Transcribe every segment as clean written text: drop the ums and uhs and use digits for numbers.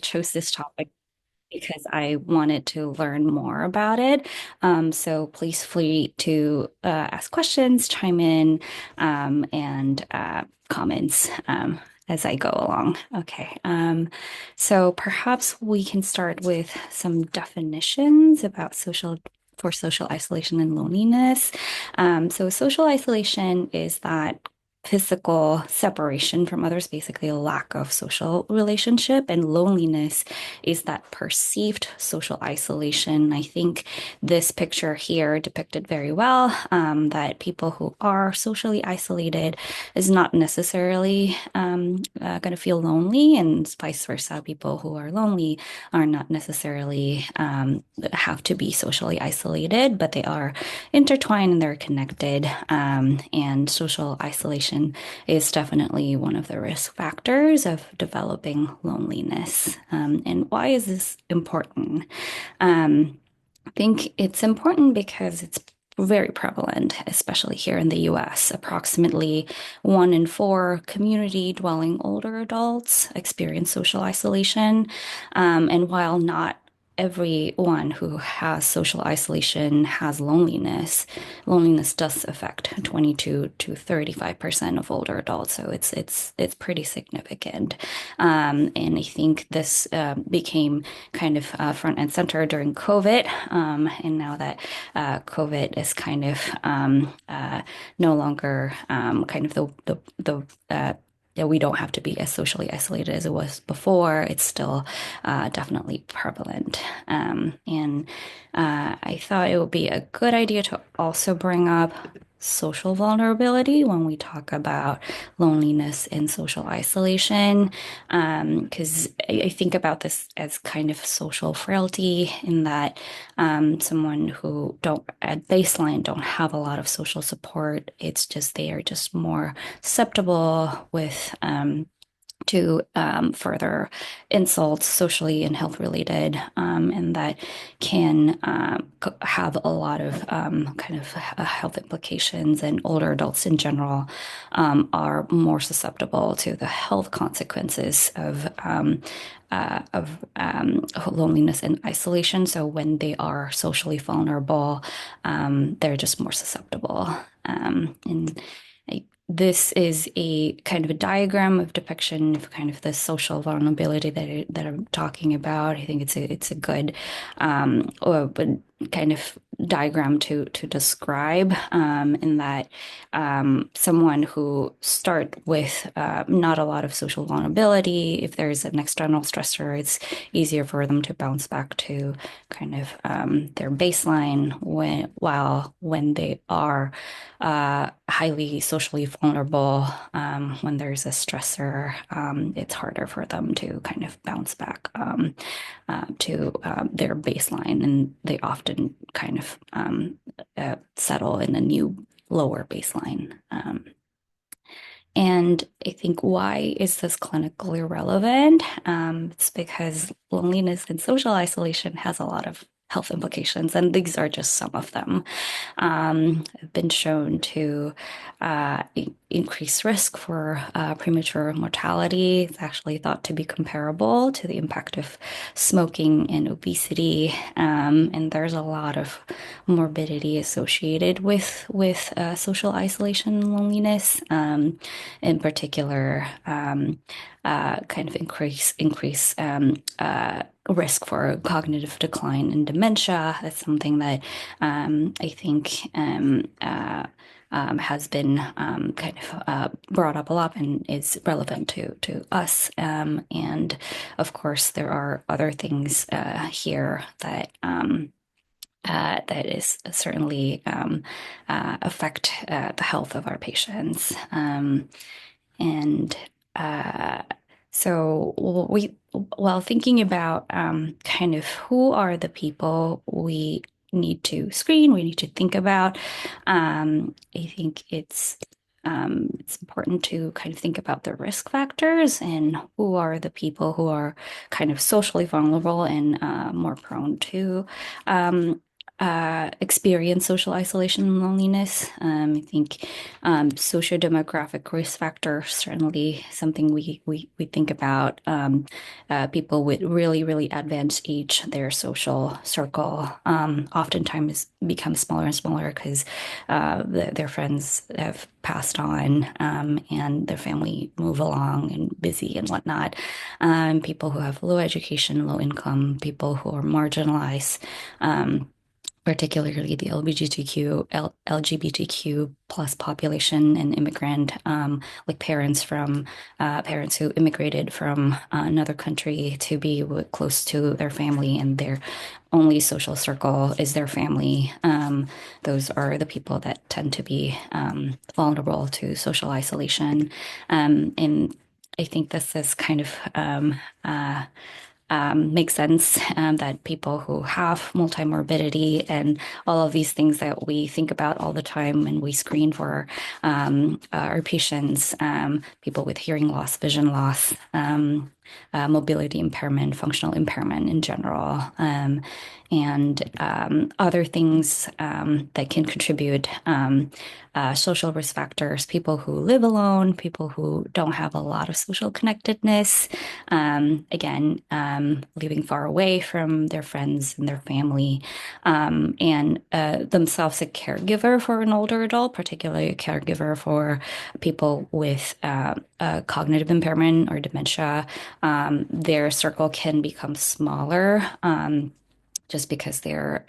chose this topic because I wanted to learn more about it. So please free to ask questions, chime in, and comments as I go along. Okay. So perhaps we can start with some definitions about social isolation and loneliness. So social isolation is that physical separation from others, basically a lack of social relationship, and loneliness is that perceived social isolation. I think this picture here depicted very well that people who are socially isolated is not necessarily going to feel lonely, and vice versa. People who are lonely are not necessarily have to be socially isolated, but they are intertwined and they're connected. And social isolation is definitely one of the risk factors of developing loneliness. And why is this important? I think it's important because it's very prevalent, especially here in the US. Approximately 1 in 4 community dwelling older adults experience social isolation. And while not everyone who has social isolation has loneliness, loneliness does affect 22 to 35% of older adults. So it's pretty significant. And I think this became kind of front and center during COVID. And now that COVID is kind of no longer kind of that we don't have to be as socially isolated as it was before. It's still definitely prevalent. And I thought it would be a good idea to also bring up social vulnerability when we talk about loneliness and social isolation, because I think about this as kind of social frailty in that someone who don't at baseline don't have a lot of social support. It's just they are just more susceptible with to further insults, socially and health related, and that can have a lot of kind of health implications. And older adults in general are more susceptible to the health consequences of loneliness and isolation. So when they are socially vulnerable, they're just more susceptible. And this is a kind of a diagram of depiction of kind of the social vulnerability that I'm talking about. I think it's a good but kind of diagram to describe in that someone who start with not a lot of social vulnerability. If there's an external stressor, it's easier for them to bounce back to kind of their baseline when they are highly socially vulnerable, when there's a stressor, it's harder for them to kind of bounce back to their baseline, and they often kind of settle in a new lower baseline. And I think why is this clinically relevant? It's because loneliness and social isolation has a lot of health implications, and these are just some of them. Have been shown to increase risk for premature mortality. It's actually thought to be comparable to the impact of smoking and obesity. And there's a lot of morbidity associated with social isolation and loneliness. In particular, kind of increase risk for cognitive decline and dementia. That's something that I think has been kind of brought up a lot and is relevant to us. And of course, there are other things here that is certainly affect the health of our patients. And so while thinking about kind of who are the people we need to screen, we need to think about, I think it's important to kind of think about the risk factors and who are the people who are kind of socially vulnerable and more prone to experience social isolation and loneliness. I think socio-demographic risk factor certainly something we think about. People with really advanced age, their social circle oftentimes becomes smaller and smaller because their friends have passed on and their family move along and busy and whatnot. People who have low education, low income, people who are marginalized. Particularly the LGBTQ plus population and immigrant, like parents who immigrated from another country to be close to their family and their only social circle is their family. Those are the people that tend to be vulnerable to social isolation. And I think this is kind of makes sense that people who have multimorbidity and all of these things that we think about all the time when we screen for our patients, people with hearing loss, vision loss, mobility impairment, functional impairment in general, and other things that can contribute. Social risk factors, people who live alone, people who don't have a lot of social connectedness, again, living far away from their friends and their family, and themselves a caregiver for an older adult, particularly a caregiver for people with cognitive impairment or dementia. Their circle can become smaller. Just because they're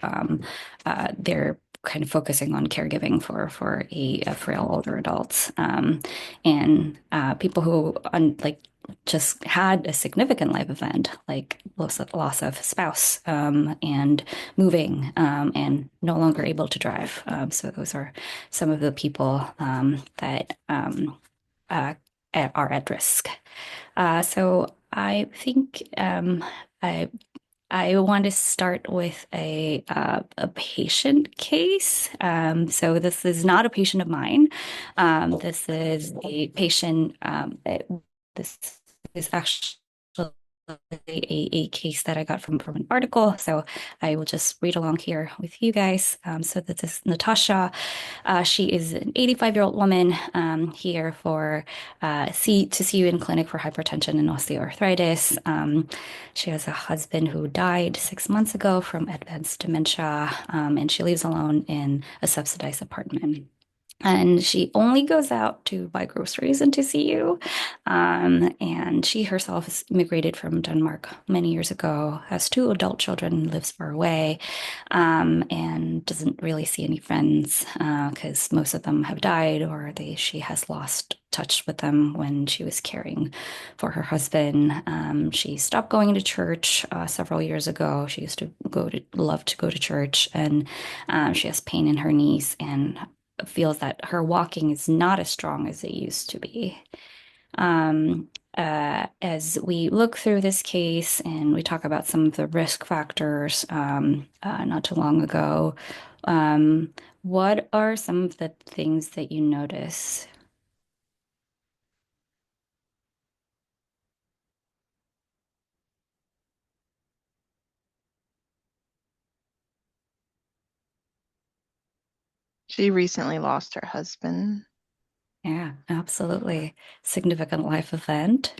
kind of focusing on caregiving for a frail older adults and people who like just had a significant life event like loss of spouse and moving and no longer able to drive. So those are some of the people that uh, are at risk. So I think I I want to start with a patient case. So this is not a patient of mine. This is a patient. This is actually a case that I got from an article. So I will just read along here with you guys. So this is Natasha. She is an 85-year-old woman here for to see you in clinic for hypertension and osteoarthritis. She has a husband who died 6 months ago from advanced dementia, and she lives alone in a subsidized apartment. And she only goes out to buy groceries and to see you. And she herself has immigrated from Denmark many years ago, has two adult children, lives far away, and doesn't really see any friends because most of them have died or she has lost touch with them when she was caring for her husband. She stopped going to church several years ago. She used to love to go to church, and she has pain in her knees and feels that her walking is not as strong as it used to be. As we look through this case and we talk about some of the risk factors not too long ago, what are some of the things that you notice? She recently lost her husband. Yeah, absolutely. Significant life event.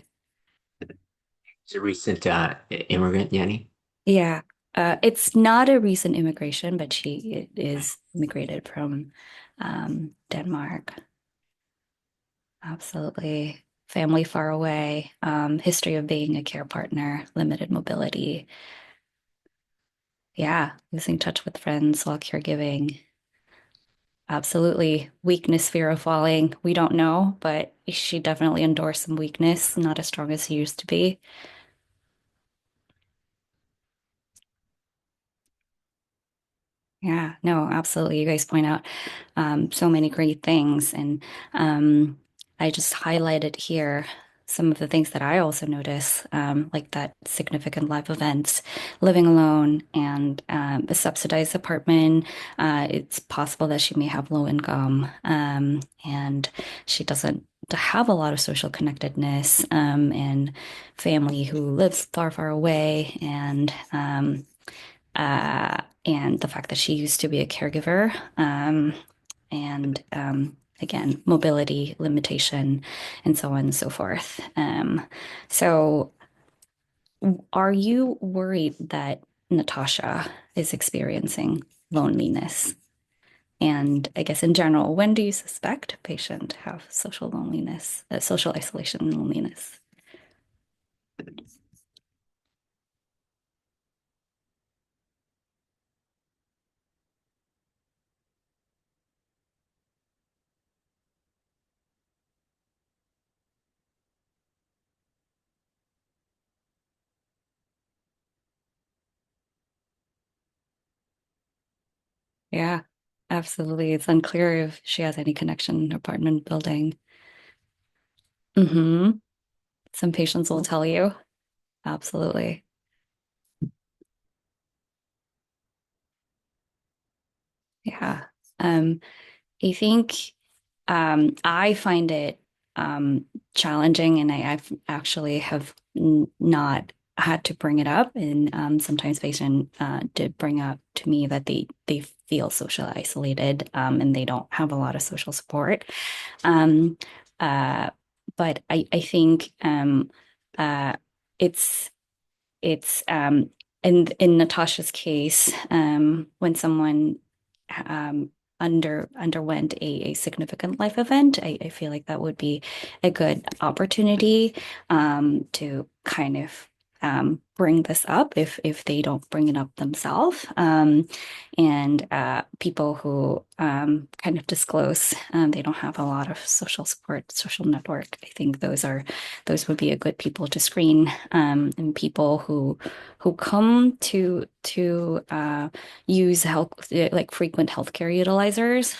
She's a recent immigrant, Yenny. Yeah. It's not a recent immigration, but she is immigrated from Denmark. Absolutely. Family far away, history of being a care partner, limited mobility. Yeah, losing touch with friends while caregiving. Absolutely. Weakness, fear of falling. We don't know, but she definitely endorsed some weakness, not as strong as she used to be. Yeah, no, absolutely. You guys point out so many great things. And I just highlighted here some of the things that I also notice, like that significant life events, living alone, and a subsidized apartment. It's possible that she may have low income, and she doesn't have a lot of social connectedness, and family who lives far away, and and the fact that she used to be a caregiver, and again, mobility limitation, and so on and so forth. So, are you worried that Natasha is experiencing loneliness? And I guess in general, when do you suspect a patient have social loneliness, social isolation and loneliness? Yeah, absolutely. It's unclear if she has any connection in her apartment building. Hmm. Some patients will tell you. Absolutely. Yeah. Um, I think I find it challenging, and I've actually have n not had to bring it up. And sometimes patient did bring up to me that they feel social isolated, and they don't have a lot of social support. Um, uh, but I think uh, it's it's in Natasha's case, when someone underwent a significant life event, I feel like that would be a good opportunity to kind of bring this up if they don't bring it up themselves. And people who kind of disclose they don't have a lot of social support, social network. I think those would be a good people to screen, and people who come to use health, like frequent healthcare utilizers.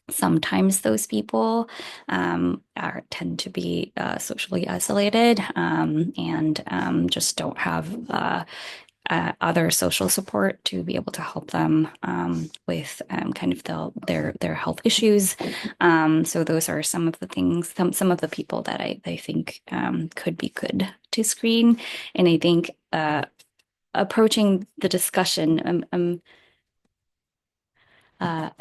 Sometimes those people are tend to be socially isolated, and just don't have other social support to be able to help them with kind of their health issues. So those are some of the things, some of the people that I think could be good to screen. And I think approaching the discussion,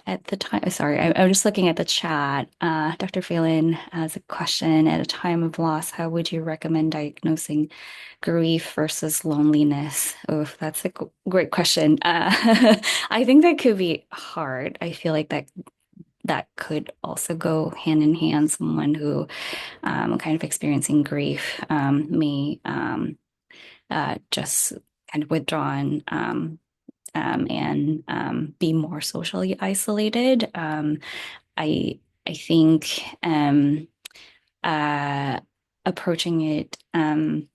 at the time, sorry, I'm just looking at the chat. Dr. Phelan has a question. At a time of loss, how would you recommend diagnosing grief versus loneliness? Oh, that's a great question. I think that could be hard. I feel like that could also go hand in hand. Someone who kind of experiencing grief may just kind of withdrawn and be more socially isolated. I I think uh, approaching it, um,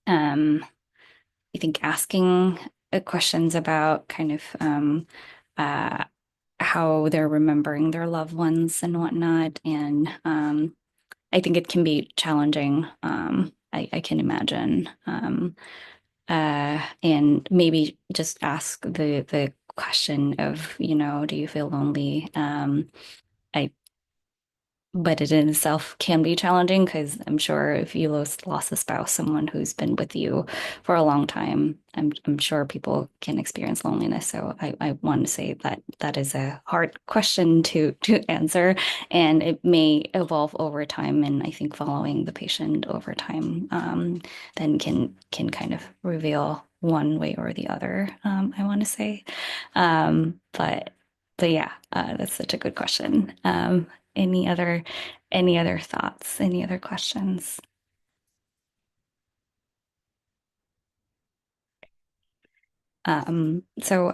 I think asking questions about kind of uh, how they're remembering their loved ones and whatnot, and I think it can be challenging. I can imagine. And maybe just ask the question of, do you feel lonely? I But it in itself can be challenging because I'm sure if you lost a spouse, someone who's been with you for a long time, I'm sure people can experience loneliness. So I want to say that that is a hard question to answer, and it may evolve over time. And I think following the patient over time then can kind of reveal one way or the other. I want to say, but yeah, that's such a good question. Any other any other thoughts? Any other questions? So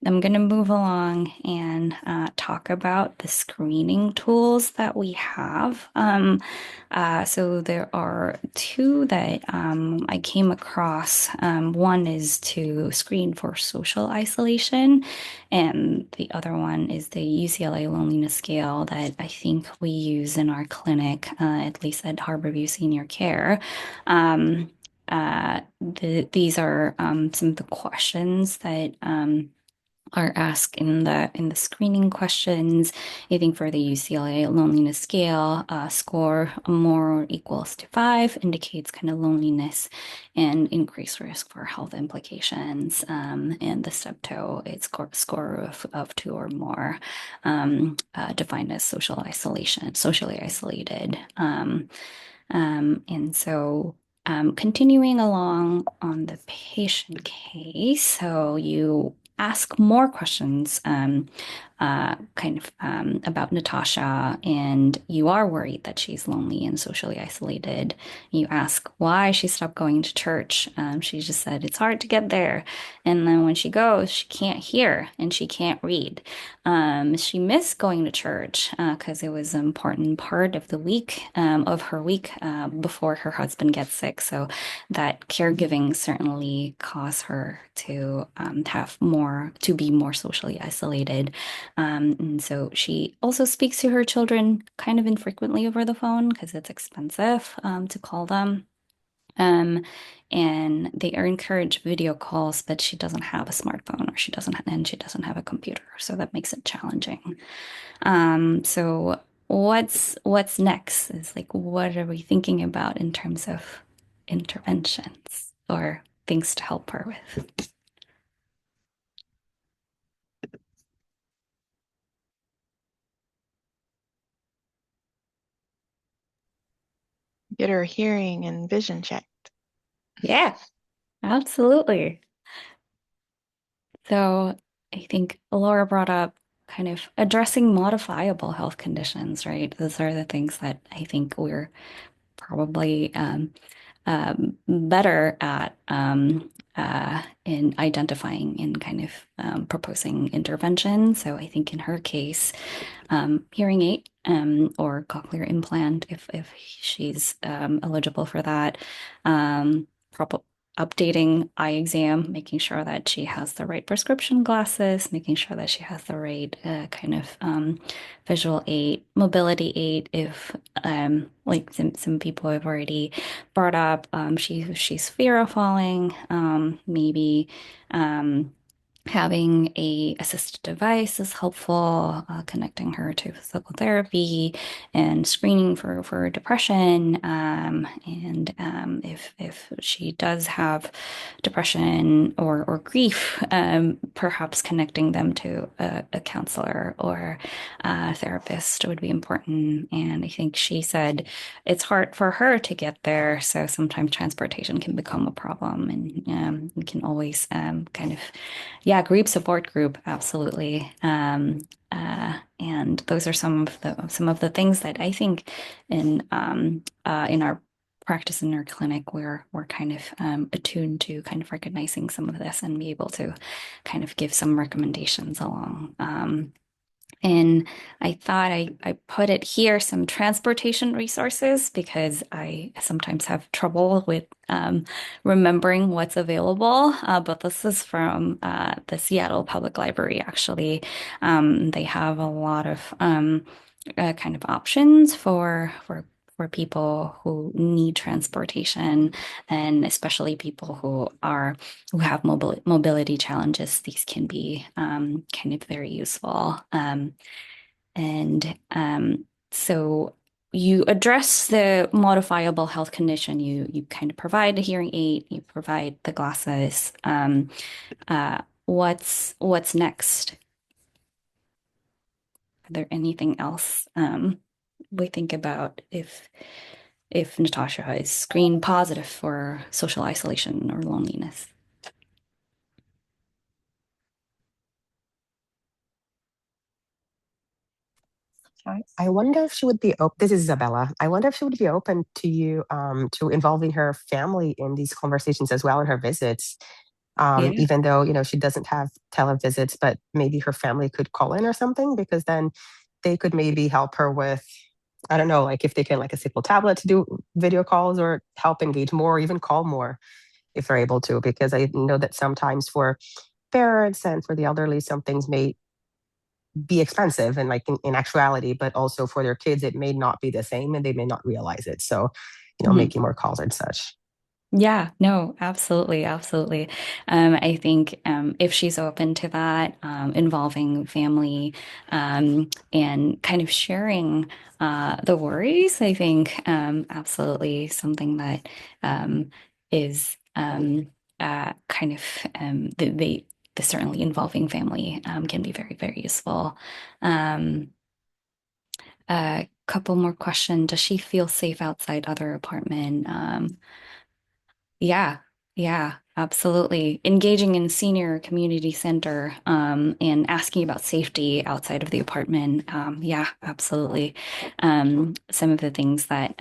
I'm going to move along and talk about the screening tools that we have. So there are two that I came across. One is to screen for social isolation, and the other one is the UCLA loneliness scale that I think we use in our clinic, at least at Harborview Senior Care. These are some of the questions that are asked in the screening questions. I think for the UCLA loneliness scale, score more or equals to 5 indicates kind of loneliness and increased risk for health implications. And the STEPTO, it's score of 2 or more, defined as socially isolated. And so continuing along on the patient case, so you ask more questions about Natasha, and you are worried that she's lonely and socially isolated. You ask why she stopped going to church. She just said it's hard to get there. And then when she goes, she can't hear and she can't read. She missed going to church because it was an important part of the week, of her week before her husband gets sick. So that caregiving certainly caused her to to be more socially isolated. And so she also speaks to her children kind of infrequently over the phone because it's expensive to call them. Um, and they are encouraged video calls, but she doesn't have a smartphone or she doesn't have a computer, so that makes it challenging. So what's next is like what are we thinking about in terms of interventions or things to help her with? Get her hearing and vision checked. Yeah, absolutely. So I think Laura brought up kind of addressing modifiable health conditions, right? Those are the things that I think we're probably better at in identifying and kind of proposing intervention. So I think in her case, hearing aid or cochlear implant if she's eligible for that. Prob Updating eye exam, making sure that she has the right prescription glasses, making sure that she has the right kind of visual aid, mobility aid. If like some people have already brought up, she's fear of falling, maybe. Having a assisted device is helpful, connecting her to physical therapy and screening for depression. And if she does have depression or grief, perhaps connecting them to a counselor or a therapist would be important. And I think she said it's hard for her to get there, so sometimes transportation can become a problem, and we can always kind of yeah, support group, absolutely. And those are some of the things that I think in our practice in our clinic we're kind of attuned to kind of recognizing some of this and be able to kind of give some recommendations along. And I thought I put it here, some transportation resources, because I sometimes have trouble with remembering what's available. But this is from the Seattle Public Library, actually. They have a lot of kind of options for people who need transportation, and especially people who have mobility challenges. These can be kind of very useful. And so you address the modifiable health condition. You kind of provide a hearing aid, you provide the glasses. What's next? Are there anything else we think about if Natasha is screened positive for social isolation or loneliness? I wonder if she would be open. This is Isabella. I wonder if she would be open to you to involving her family in these conversations as well in her visits. Yeah. Even though she doesn't have televisits, but maybe her family could call in or something, because then they could maybe help her with, I don't know, like if they can like a simple tablet to do video calls or help engage more, or even call more if they're able to. Because I know that sometimes for parents and for the elderly, some things may be expensive and like in actuality, but also for their kids, it may not be the same and they may not realize it. So, Mhm. making more calls and such. Yeah, no, absolutely, absolutely. I think if she's open to that, involving family, and kind of sharing the worries, I think absolutely something that is kind of the certainly involving family can be very, very useful. Um, a couple more questions. Does she feel safe outside other apartment? Yeah, yeah, absolutely. Engaging in senior community center and asking about safety outside of the apartment. Yeah, absolutely. Some of the things that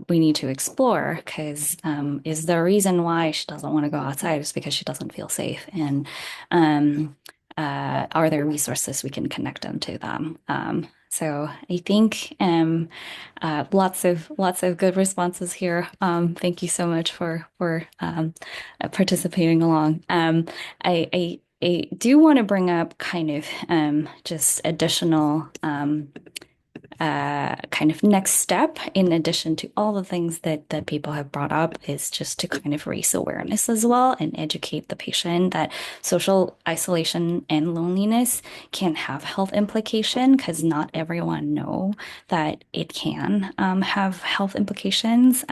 we need to explore because is the reason why she doesn't want to go outside is because she doesn't feel safe. And um, are there resources we can connect them to them? So I think lots of good responses here. Thank you so much for participating along. I do want to bring up kind of just additional kind of next step in addition to all the things that people have brought up is just to kind of raise awareness as well and educate the patient that social isolation and loneliness can have health implication because not everyone know that it can have health implications.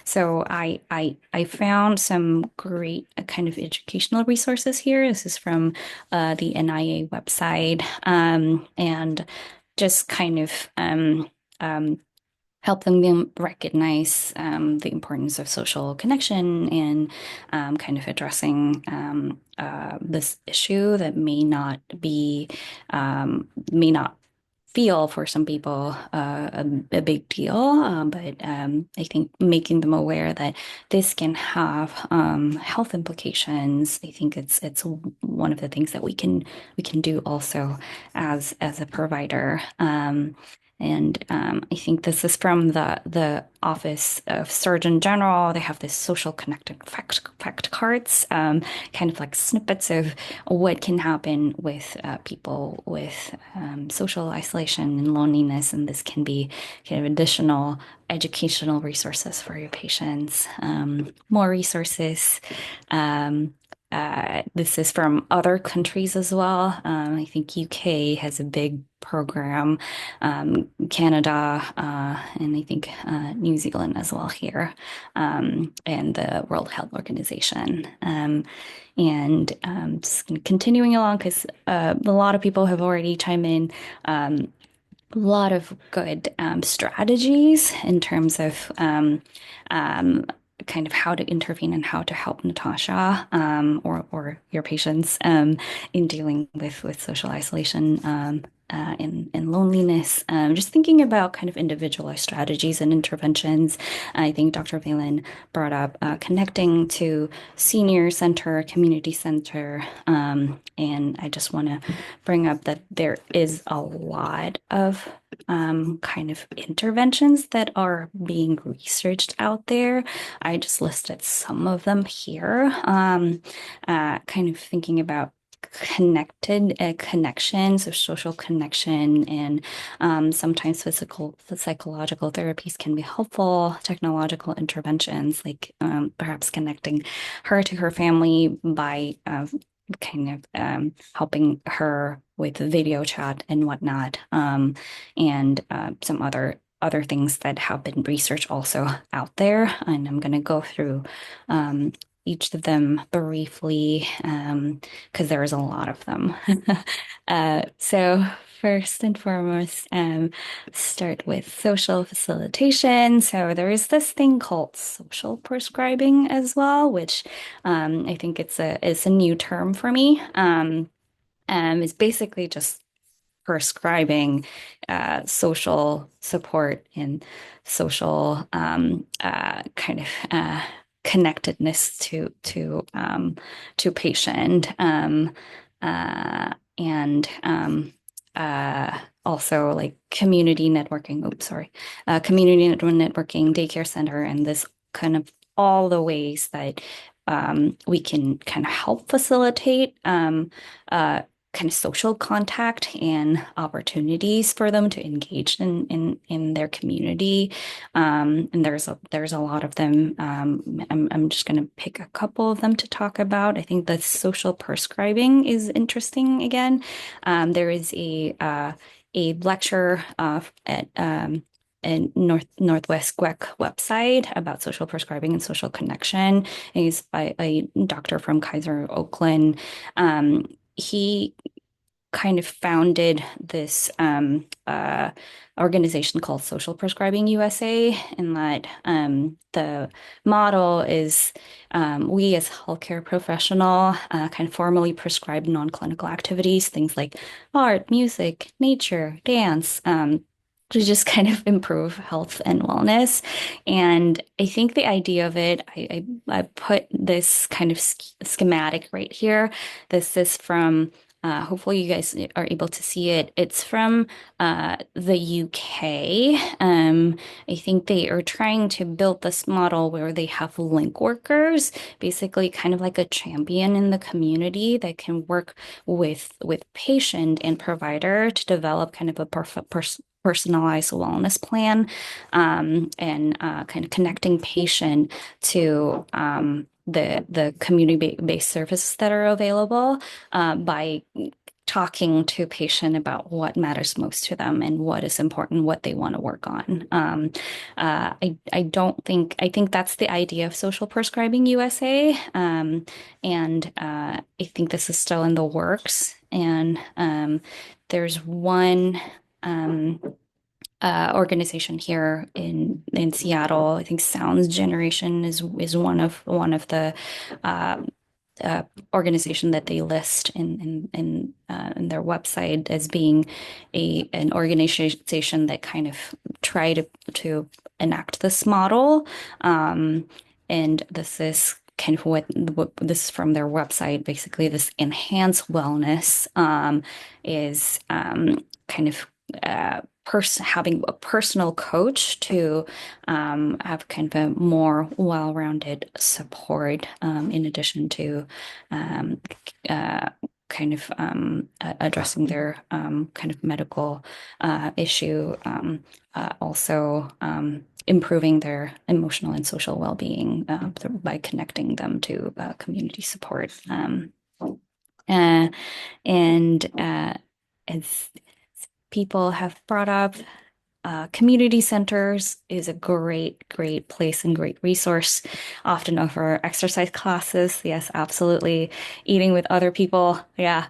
So I found some great kind of educational resources here. This is from the NIA website, and just kind of um, help them recognize the importance of social connection and kind of addressing this issue that may not feel for some people a big deal, but I think making them aware that this can have health implications. I think it's one of the things that we can do also as a provider. And I think this is from the Office of Surgeon General. They have this social connected fact cards, kind of like snippets of what can happen with people with social isolation and loneliness, and this can be kind of additional educational resources for your patients. More resources. Um, this is from other countries as well. I think UK has a big program, Canada, and I think New Zealand as well here, and the World Health Organization. And just continuing along because a lot of people have already chimed in. A lot of good strategies in terms of um, kind of how to intervene and how to help Natasha or your patients in dealing with social isolation and loneliness. Just thinking about kind of individualized strategies and interventions. I think Dr. Valen brought up connecting to senior center, community center, and I just want to bring up that there is a lot of kind of interventions that are being researched out there. I just listed some of them here. Kind of thinking about connected connections of social connection and sometimes physical psychological therapies can be helpful technological interventions like perhaps connecting her to her family by kind of helping her with video chat and whatnot, and some other things that have been researched also out there. And I'm going to go through each of them briefly because there's a lot of them. So first and foremost, start with social facilitation. So there is this thing called social prescribing as well, which I think it's a new term for me. It's basically just prescribing social support and social kind of connectedness to patient and also like community networking. Oops, sorry, community networking, daycare center, and this kind of all the ways that we can kind of help facilitate kind of social contact and opportunities for them to engage in their community. And there's a lot of them. I'm just going to pick a couple of them to talk about. I think the social prescribing is interesting again. There is a lecture at and Northwest GWEC website about social prescribing and social connection. He's by a doctor from Kaiser Oakland. He kind of founded this organization called Social Prescribing USA, and that the model is we as healthcare professional kind of formally prescribe non-clinical activities, things like art, music, nature, dance. To just kind of improve health and wellness. And I think the idea of it, I put this kind of schematic right here. This is from hopefully you guys are able to see it. It's from the UK. I think they are trying to build this model where they have link workers, basically kind of like a champion in the community that can work with patient and provider to develop kind of a personalized wellness plan, and kind of connecting patient to the community-based services that are available by talking to patient about what matters most to them and what is important, what they want to work on. I think that's the idea of Social Prescribing USA, and I think this is still in the works. And there's one. Organization here in Seattle. I think Sounds Generation is one of the uh, uh, organization that they list in their website as being an organization that kind of try to enact this model. Um, and this is kind of what this is from their website. Basically, this enhanced wellness is kind of having a personal coach to have kind of a more well-rounded support, in addition to um, kind of addressing their kind of medical issue, also improving their emotional and social well-being by connecting them to community support. Uh, and as people have brought up, community centers is a great place and great resource. Often offer exercise classes. Yes, absolutely. Eating with other people. Yeah.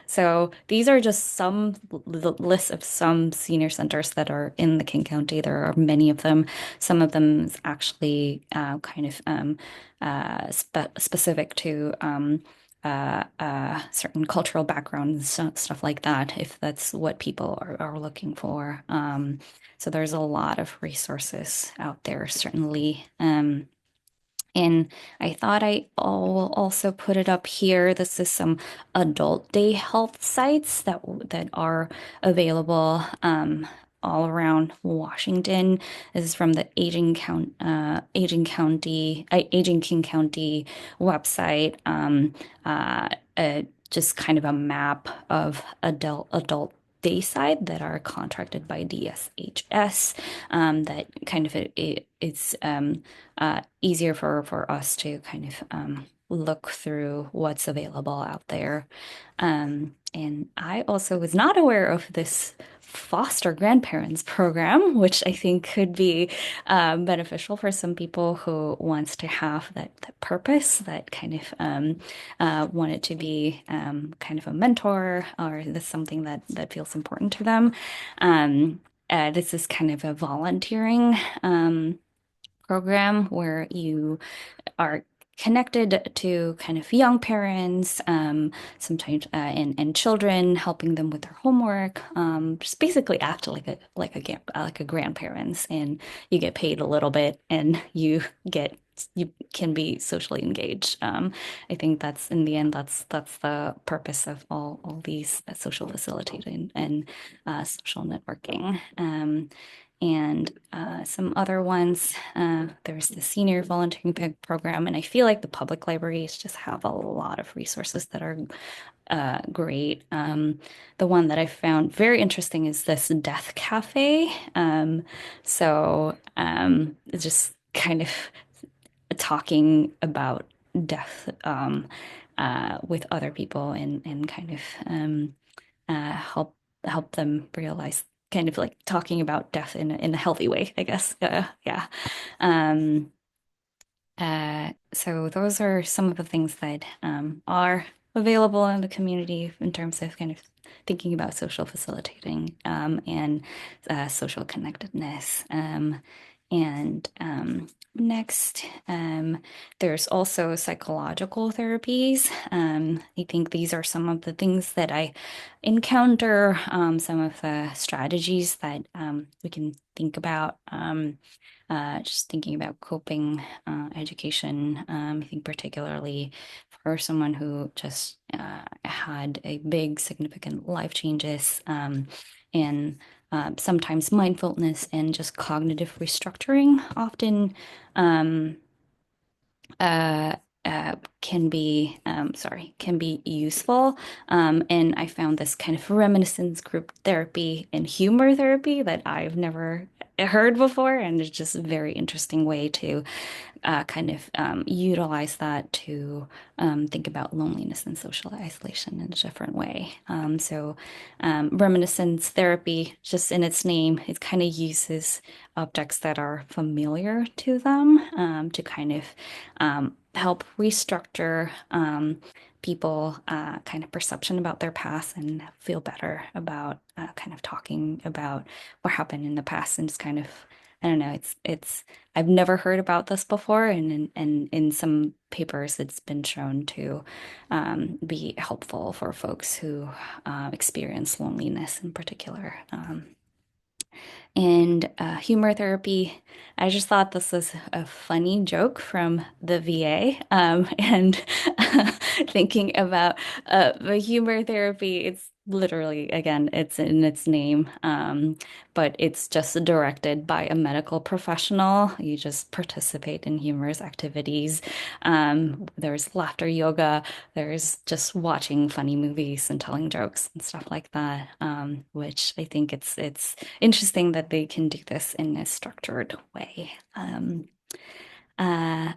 So these are just some lists of some senior centers that are in the King County. There are many of them. Some of them is actually kind of specific to certain cultural backgrounds, stuff like that, if that's what people are looking for. So there's a lot of resources out there, certainly. And I thought will also put it up here. This is some adult day health sites that are available all around Washington. This is from the Aging King County website. Just kind of a map of adult dayside that are contracted by DSHS. That kind of it's easier for us to kind of look through what's available out there. And I also was not aware of this foster grandparents program, which I think could be beneficial for some people who wants to have that purpose, that kind of want it to be kind of a mentor, or this something that feels important to them. This is kind of a volunteering program where you are connected to kind of young parents, sometimes and children, helping them with their homework. Just basically act like a grandparents, and you get paid a little bit, and you can be socially engaged. I think that's in the end that's the purpose of all these social facilitating and social networking. And some other ones. There's the senior volunteering program, and I feel like the public libraries just have a lot of resources that are great. The one that I found very interesting is this death cafe. It's just kind of talking about death with other people and kind of help them realize kind of like talking about death in a healthy way, I guess. Yeah. Um, so those are some of the things that are available in the community in terms of kind of thinking about social facilitating and social connectedness. And next, there's also psychological therapies. I think these are some of the things that I encounter, some of the strategies that we can think about. Just thinking about coping education, I think particularly for someone who just had a big, significant life changes and sometimes mindfulness and just cognitive restructuring often um, uh, can be can be useful. And I found this kind of reminiscence group therapy and humor therapy that I've never heard before, and it's just a very interesting way to kind of utilize that to think about loneliness and social isolation in a different way. Reminiscence therapy, just in its name, it kind of uses objects that are familiar to them to kind of help restructure people kind of perception about their past and feel better about kind of talking about what happened in the past and just kind of I don't know, it's I've never heard about this before, and in some papers, it's been shown to be helpful for folks who experience loneliness in particular. And humor therapy, I just thought this was a funny joke from the VA. And thinking about the humor therapy, it's literally, again, it's in its name, but it's just directed by a medical professional. You just participate in humorous activities. There's laughter yoga, there's just watching funny movies and telling jokes and stuff like that, which I think it's interesting that they can do this in a structured way.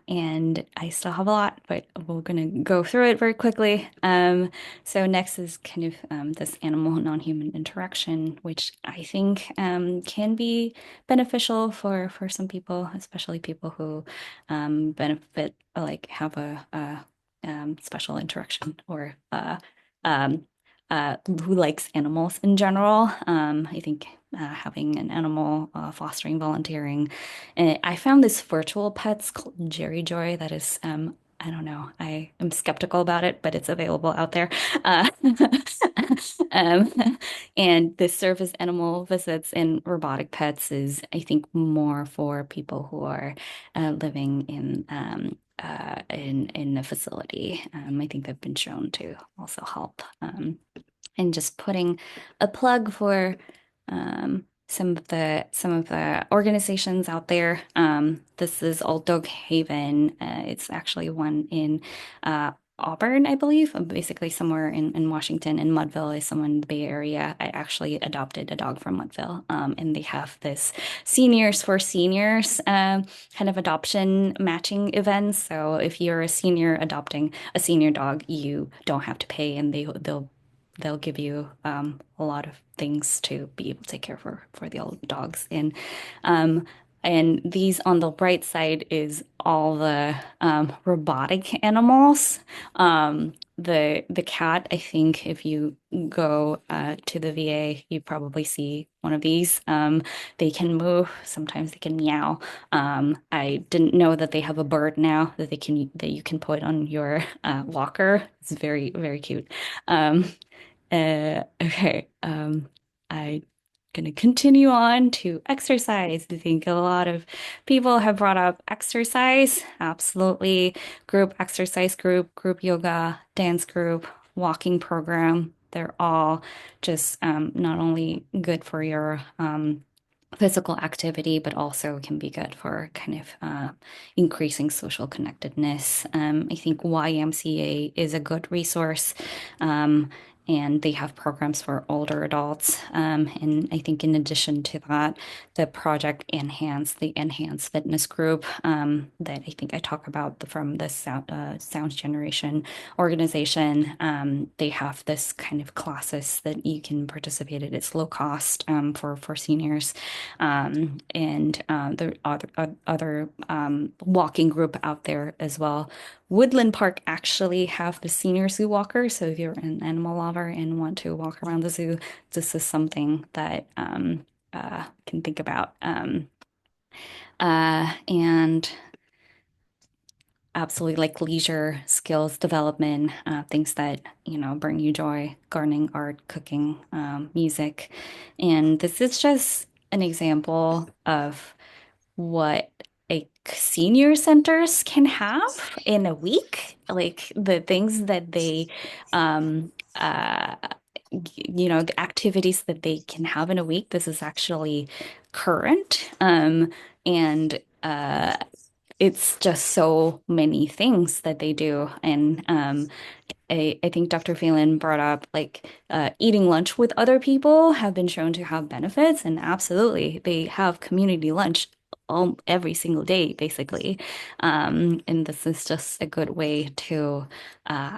And I still have a lot, but we're going to go through it very quickly. So next is kind of this animal non-human interaction, which I think can be beneficial for some people, especially people who benefit, like have a special interaction or um, who likes animals in general. I think having an animal, fostering, volunteering. And I found this virtual pets called Jerry Joy that is, I don't know, I am skeptical about it, but it's available out there. Uh, um, and the service animal visits and robotic pets is, I think, more for people who are living in a facility. I think they've been shown to also help. And just putting a plug for some of the organizations out there. This is Old Dog Haven. It's actually one in Auburn, I believe, basically somewhere in Washington. And Mudville is someone in the Bay Area. I actually adopted a dog from Mudville, and they have this seniors for seniors kind of adoption matching events. So if you're a senior adopting a senior dog, you don't have to pay, and they'll give you a lot of things to be able to take care for the old dogs. Um, and these on the right side is all the robotic animals. The cat, I think if you go to the VA, you probably see one of these. They can move, sometimes they can meow. I didn't know that they have a bird now that you can put on your walker. It's very, very cute. Okay. I'm gonna continue on to exercise. I think a lot of people have brought up exercise. Absolutely. Group exercise group yoga, dance group, walking program. They're all just not only good for your physical activity, but also can be good for kind of increasing social connectedness. I think YMCA is a good resource. And they have programs for older adults. And I think in addition to that, the Project Enhance, the Enhance Fitness Group that I think I talk about from the Sound Generation organization, they have this kind of classes that you can participate in. It's low cost for seniors. And there are other walking group out there as well. Woodland Park actually have the senior zoo walker. So if you're an animal lover and want to walk around the zoo, this is something that can think about. And absolutely like leisure skills development, things that, bring you joy, gardening, art, cooking, music. And this is just an example of what a senior centers can have in a week, like the things that they, the activities that they can have in a week. This is actually current. And it's just so many things that they do. And I think Dr. Phelan brought up like eating lunch with other people have been shown to have benefits, and absolutely, they have community lunch every single day, basically. And this is just a good way to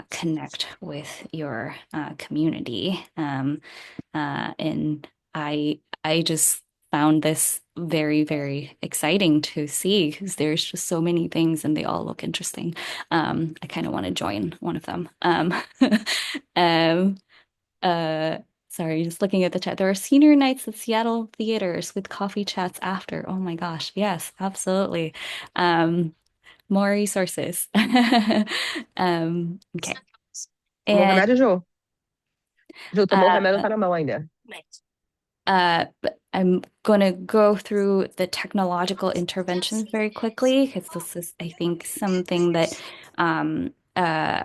connect with your community. And I just found this very, very exciting to see because there's just so many things and they all look interesting. I kind of want to join one of them. Um, uh, sorry, just looking at the chat. There are senior nights at Seattle theaters with coffee chats after. Oh my gosh, yes, absolutely. Um, more resources. Okay. Tomou And remédio, Ju? Ju, tomou o uh, remédio, tá na mão ainda. but I'm going to go through the technological interventions very quickly because this is, I think, something that um, uh,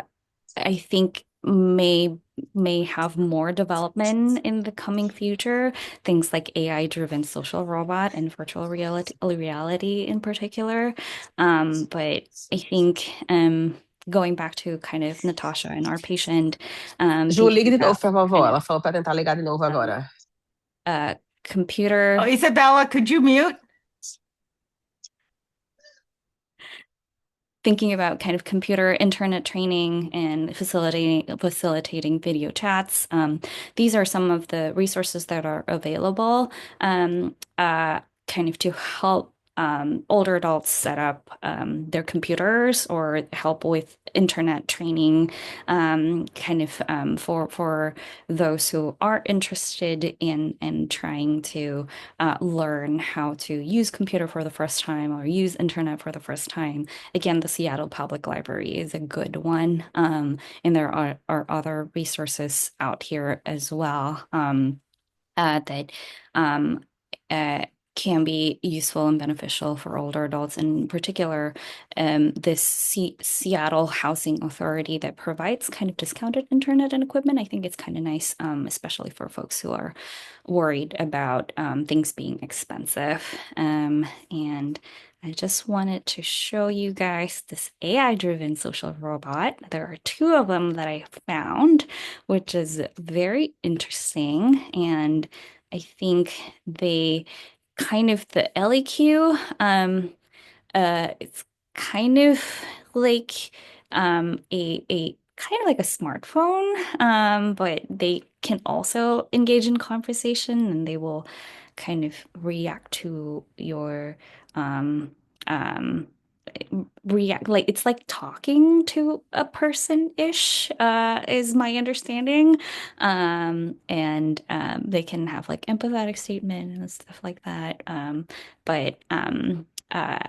I think may have more development in the coming future. Things like AI-driven social robot and virtual reality in particular. But I think going back to kind of Natasha and our patient, Ju, thinking ligue de novo, about por favor. kind of Ela falou pra tentar ligar de novo um, agora. computer Oh, Isabella, could you mute? thinking about kind of computer internet training and facilitating video chats. These are some of the resources that are available kind of to help older adults set up their computers or help with internet training kind of for those who are interested in trying to learn how to use computer for the first time or use internet for the first time. Again, the Seattle Public Library is a good one. And there are other resources out here as well that um, uh, can be useful and beneficial for older adults. In particular, this Seattle Housing Authority that provides kind of discounted internet and equipment. I think it's kind of nice, especially for folks who are worried about things being expensive. And I just wanted to show you guys this AI-driven social robot. There are two of them that I found, which is very interesting. And I think they kind of the LEQ, it's kind of like a kind of like a smartphone, but they can also engage in conversation and they will kind of react to your um um react like it's like talking to a person-ish is my understanding and they can have like empathetic statement and stuff like that but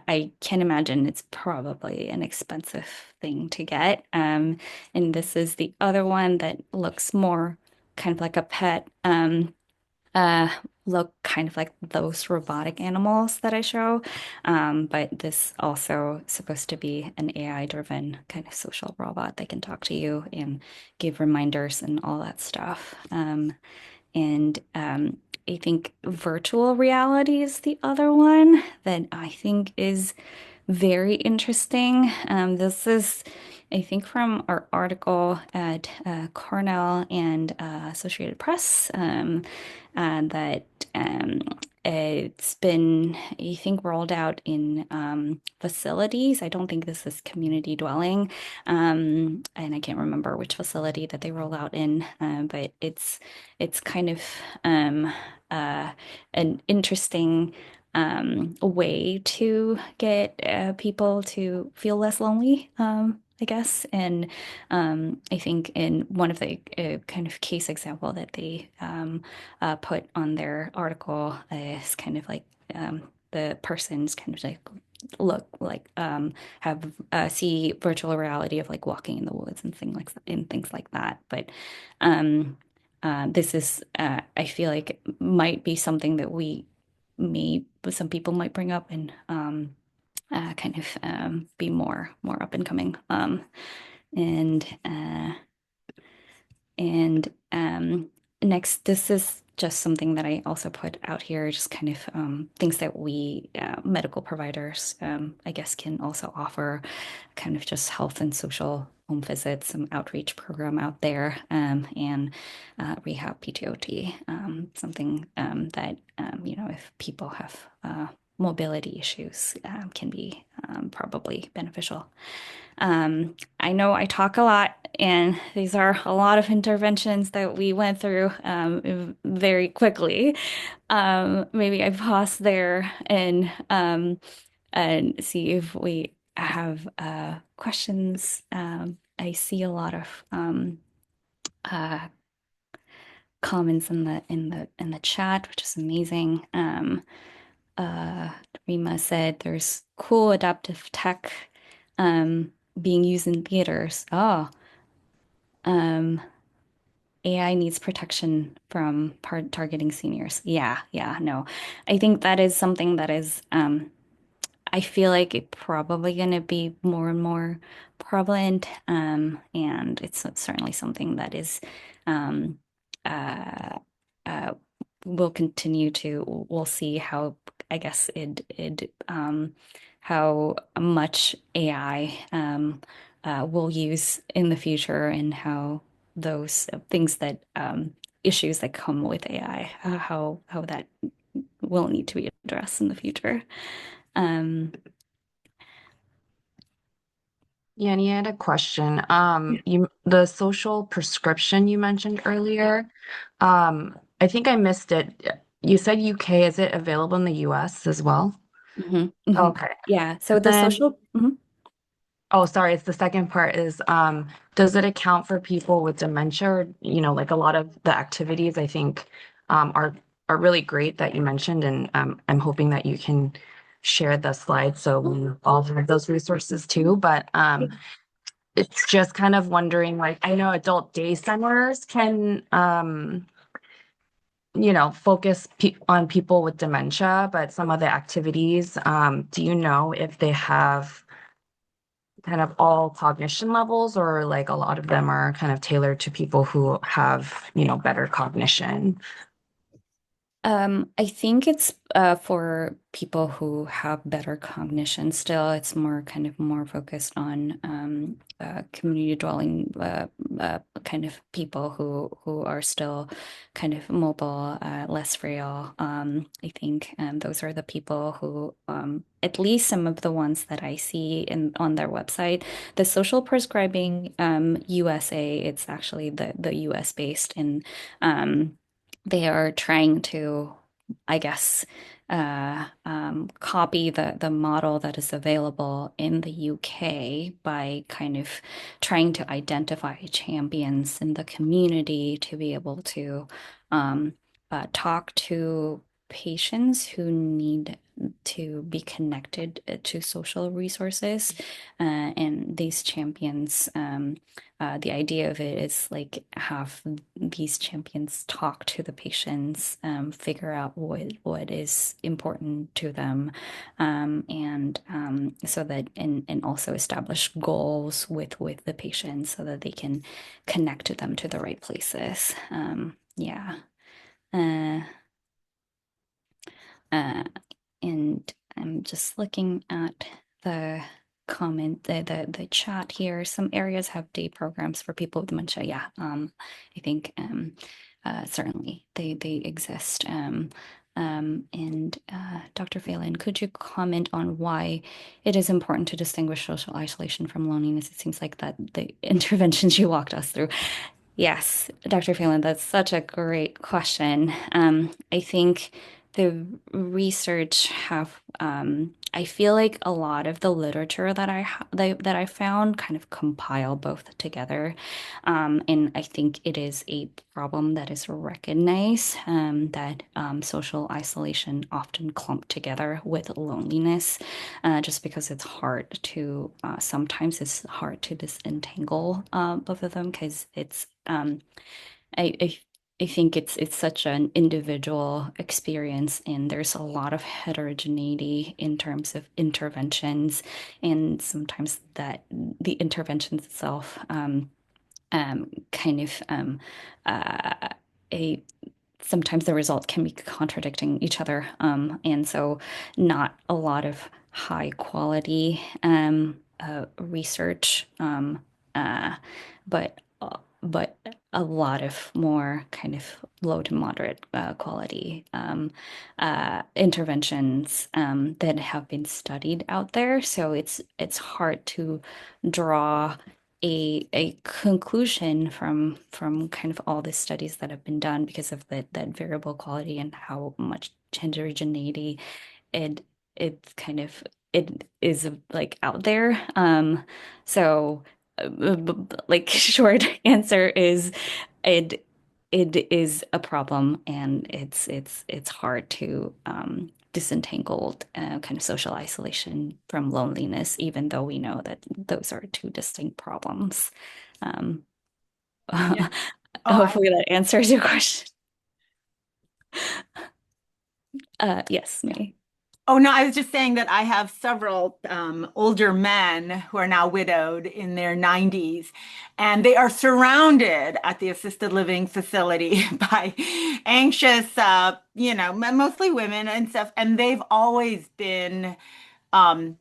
I can imagine it's probably an expensive thing to get and this is the other one that looks more kind of like a pet uh look kind of like those robotic animals that I show. But this also supposed to be an AI-driven kind of social robot that can talk to you and give reminders and all that stuff. And I think virtual reality is the other one that I think is very interesting. This is, I think, from our article at Cornell and Associated Press, that it's been, I think, rolled out in facilities. I don't think this is community dwelling, and I can't remember which facility that they roll out in, but it's kind of uh, an interesting a way to get people to feel less lonely, I guess. And I think in one of the kind of case example that they put on their article is kind of like the person's kind of like look like have see virtual reality of like walking in the woods and things like that. But this is I feel like might be something that we may some people might bring up and kind of be more up and coming. And and next, this is just something that I also put out here, just kind of things that we medical providers, I guess, can also offer, kind of just health and social home visits, some outreach program out there, and rehab PTOT, something that if people have mobility issues, can be probably beneficial. I know I talk a lot, and these are a lot of interventions that we went through very quickly. Maybe I pause there and see if we have questions. I see a lot of uh, comments in the chat, which is amazing. Uh, Rima said there's cool adaptive tech um, being used in theaters. Oh, um, AI needs protection from targeting seniors. Yeah, yeah, no. I think that is something that is, I feel like it probably going to be more and more prevalent. And it's certainly something that is, um, uh, uh, will continue to, we'll see how, I guess how much AI, we'll use in the future and how those things that, issues that come with AI, how that will need to be addressed in the future. Um, Yenny, I had a question. The social prescription you mentioned earlier, I think I missed it. You said UK, is it available in the US as well? mhm, mhm. Okay. Yeah. So And the then, social, mhm. oh, sorry, it's the second part is, does it account for people with dementia? Or, like a lot of the activities I think are really great that you mentioned, and I'm hoping that you can share the slides so we all have those resources too. But it's just kind of wondering, like, I know adult day centers can, focus on people with dementia, but some of the activities, do you know if they have kind of all cognition levels, or like a lot of them are kind of tailored to people who have, better cognition? I think it's for people who have better cognition still. It's more kind of more focused on community dwelling kind of people who are still kind of mobile, less frail. I think those are the people who, at least some of the ones that I see on their website, the social prescribing USA, it's actually the US based and they are trying to, I guess, copy the model that is available in the UK by kind of trying to identify champions in the community to be able to talk to patients who need to be connected to social resources. And these champions, the idea of it is like have these champions talk to the patients, figure out what is important to them, and so that and also establish goals with the patients so that they can connect to them to the right places. Yeah. Uh, uh, and I'm just looking at the the chat here. Some areas have day programs for people with dementia. Yeah, I think certainly they exist. And Dr. Phelan, could you comment on why it is important to distinguish social isolation from loneliness? It seems like that the interventions you walked us through. Yes, Dr. Phelan, that's such a great question. I think the research have, I feel like a lot of the literature that that I found kind of compile both together. And I think it is a problem that is recognized, that social isolation often clumped together with loneliness, just because it's hard to, sometimes it's hard to disentangle both of them because it's, I, I I think it's such an individual experience, and there's a lot of heterogeneity in terms of interventions, and sometimes that the interventions itself kind of uh, a sometimes the results can be contradicting each other, and so not a lot of high quality research, uh, but but a lot of more kind of low to moderate quality interventions that have been studied out there. So it's hard to draw a conclusion from kind of all the studies that have been done because of that variable quality and how much heterogeneity it it's kind of it is like out there. So like short answer is it it is a problem, and it's hard to disentangle kind of social isolation from loneliness, even though we know that those are two distinct problems. Um, Yeah. Oh, hopefully that answers your question. Yes, me. oh no, I was just saying that I have several older men who are now widowed in their 90s, and they are surrounded at the assisted living facility by anxious, mostly women and stuff, and they've always been um,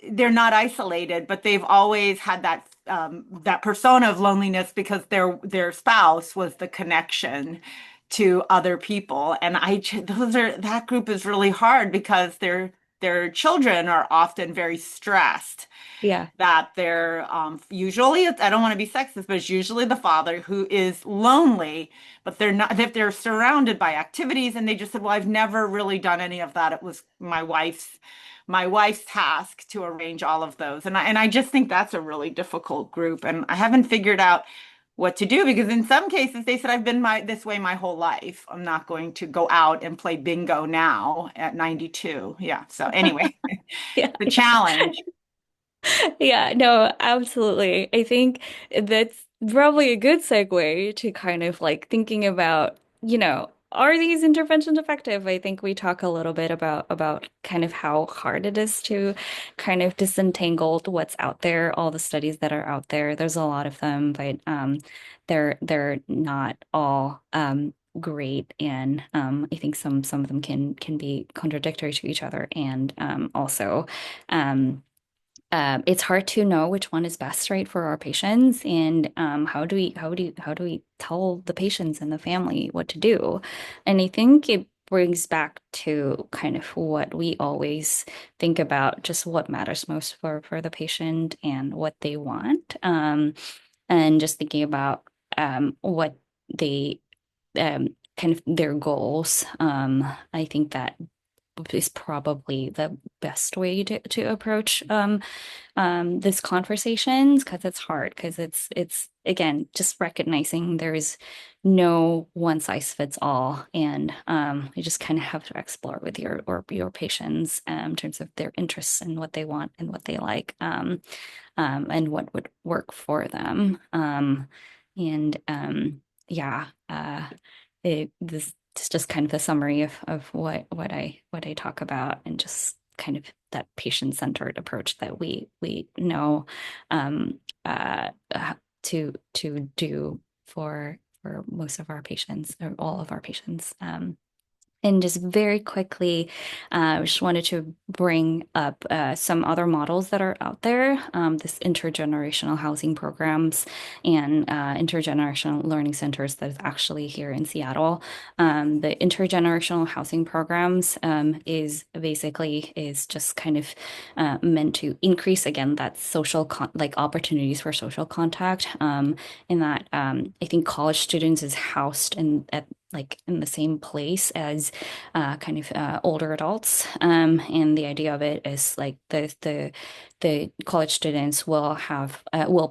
they're not isolated, but they've always had that persona of loneliness because their spouse was the connection to other people. And that group is really hard because their children are often very stressed Yeah. that they're usually I don't want to be sexist, but it's usually the father who is lonely, but they're not if they're surrounded by activities, and they just said, well, I've never really done any of that. It was my wife's task to arrange all of those. And I just think that's a really difficult group. And I haven't figured out what to do because in some cases they said I've been this way my whole life. I'm not going to go out and play bingo now at 92. Yeah. So anyway, Yeah. the challenge. Yeah, no, absolutely. I think that's probably a good segue to kind of like thinking about, are these interventions effective? I think we talk a little bit about kind of how hard it is to kind of disentangle what's out there, all the studies that are out there. There's a lot of them, but they're not all great, and I think some of them can be contradictory to each other, and also. It's hard to know which one is best, right, for our patients, and how do we tell the patients and the family what to do? And I think it brings back to kind of what we always think about, just what matters most for the patient and what they want, and just thinking about what they kind of their goals. I think that is probably the best way to approach this conversations, because it's hard, because it's again just recognizing there is no one size fits all, and you just kind of have to explore with your patients in terms of their interests and what they want and what they like, and what would work for them, and yeah, this it's just kind of a summary of what I talk about, and just kind of that patient-centered approach that we know um, uh, to do for for most of our patients, or all of our patients. And just very quickly, I just wanted to bring up some other models that are out there, this intergenerational housing programs and intergenerational learning centers that is actually here in Seattle. The intergenerational housing programs is just kind of meant to increase again that like opportunities for social contact. In that I think college students is housed at like in the same place as kind of older adults. And the idea of it is like the college students will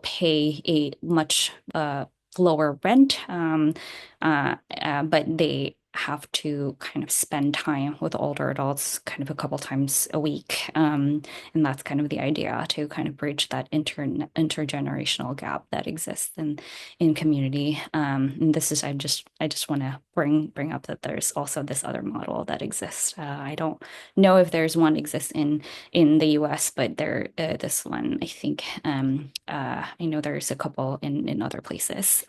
pay a much lower rent, but they have to kind of spend time with older adults kind of a couple times a week. And that's kind of the idea, to kind of bridge that intergenerational gap that exists in community. And this is I just want to bring up that there's also this other model that exists. I don't know if there's one exists in the US, but this one I think I know there's a couple in other places.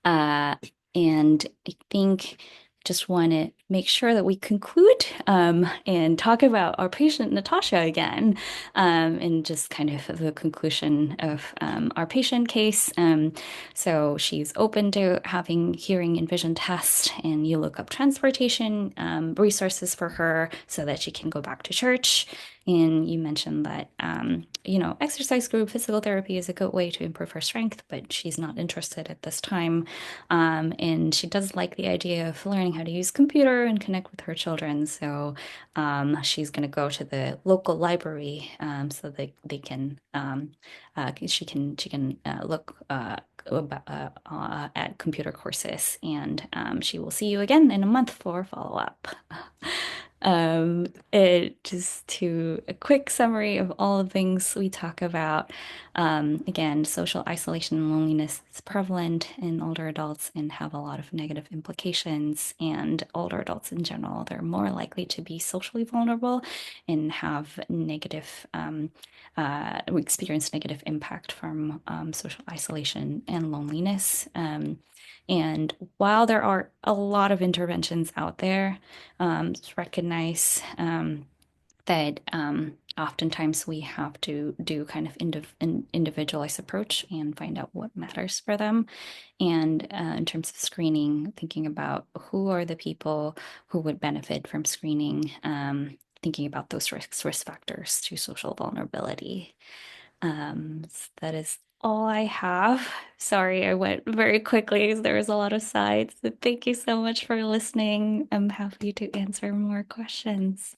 Uh, and I think just want to make sure that we conclude and talk about our patient Natasha again, and just kind of the conclusion of our patient case. So she's open to having hearing and vision tests, and you look up transportation resources for her so that she can go back to church. And you mentioned that, exercise group physical therapy is a good way to improve her strength, but she's not interested at this time. And she does like the idea of learning how to use computer and connect with her children. So she's going to go to the local library so that they can she can look at computer courses, and she will see you again in a month for follow up. It just to a quick summary of all the things we talk about. Again, social isolation and loneliness is prevalent in older adults and have a lot of negative implications. And older adults in general, they're more likely to be socially vulnerable and have experience negative impact from social isolation and loneliness. And while there are a lot of interventions out there, recognize that oftentimes we have to do kind of an individualized approach and find out what matters for them. And in terms of screening, thinking about who are the people who would benefit from screening, thinking about those risk factors to social vulnerability. That is all I have. Sorry, I went very quickly. There was a lot of sides. But thank you so much for listening. I'm happy to answer more questions.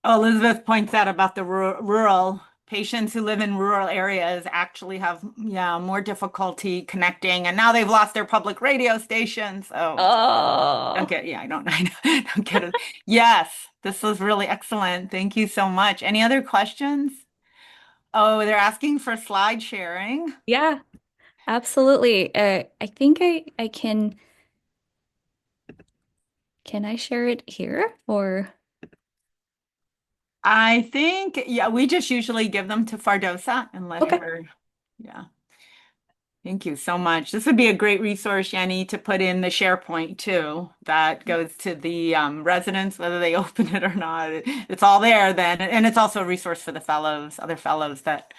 Oh, Elizabeth points out about the rural patients who live in rural areas actually have, yeah, more difficulty connecting, and now they've lost their public radio station. So don't Oh, get, yeah, I don't, I don't get it. Yes, this was really excellent. Thank you so much. Any other questions? Oh, they're asking for slide sharing. yeah, absolutely. I think I can I share it here or I think, yeah, we just usually give them to Fardosa and let okay. her, yeah. Thank you so much. This would be a great resource, Yenny, to put in the SharePoint too. That goes to the residents, whether they open it or not. It's all there then. And it's also a resource for the fellows, other fellows that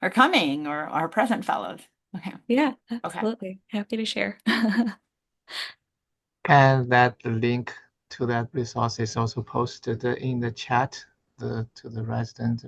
are coming or are present fellows. Okay. Yeah, Okay. absolutely. Happy to share. And that link to that resource is also posted in the chat to the resident